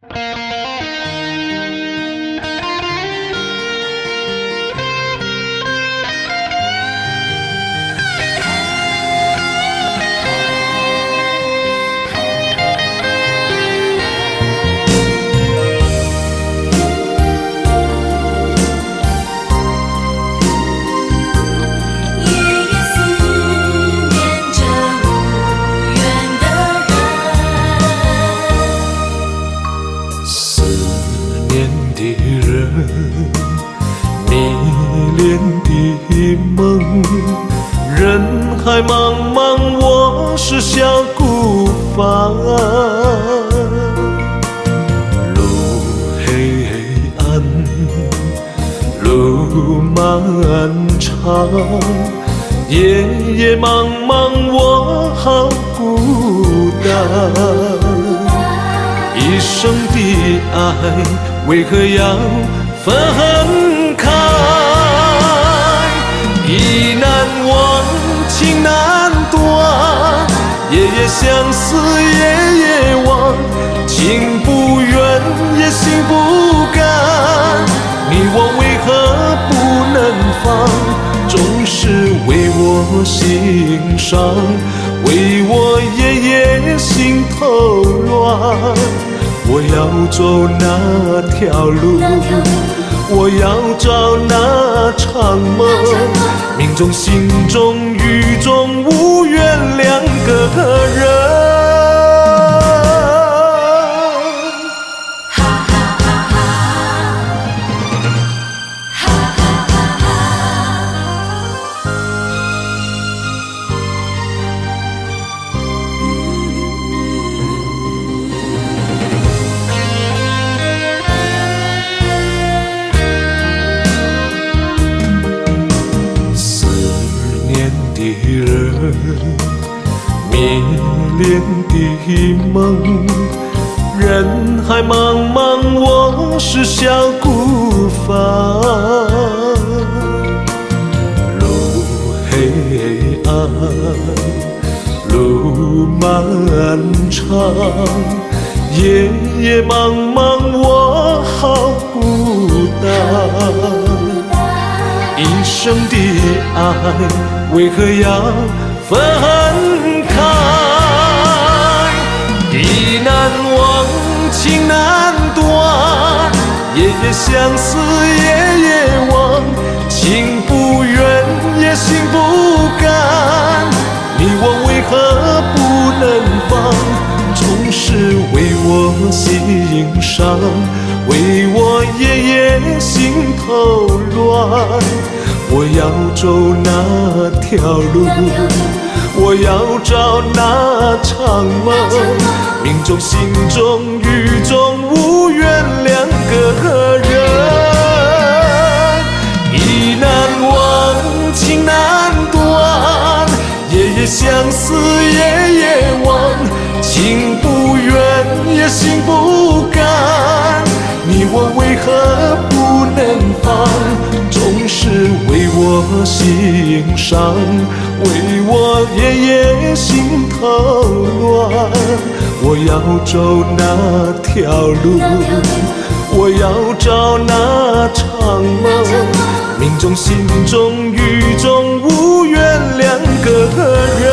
迷恋的梦，人海茫茫，我是小孤帆。路黑暗，路漫长，夜夜茫茫，我好孤单。一生的爱，为何要分开？意难忘，情难断，夜夜相思夜夜望，情不愿也心不甘。你我为何不能放？总是为我心伤，为我夜夜心头乱。我要走那条路，我要找那场梦，命中心中雨中无缘两个人。迷恋的梦，人海茫茫，我是小孤帆。路黑暗，路漫长，夜夜茫茫，我好孤单。一生的爱，为何要分开？意难忘，情难断，夜夜相思夜夜望，情不愿也心不甘。你我为何不能放？总是为我心伤，为我夜夜心头乱。我要走那条路，我要找那场梦，命中心中雨中无缘两个人。意难忘，情难断，夜夜相思夜夜望，情不愿也心不甘。你我为何不能放？总是为我心伤，为我夜夜心头乱。我要走那条路，我要找那场梦，命中心中雨中无缘两个人。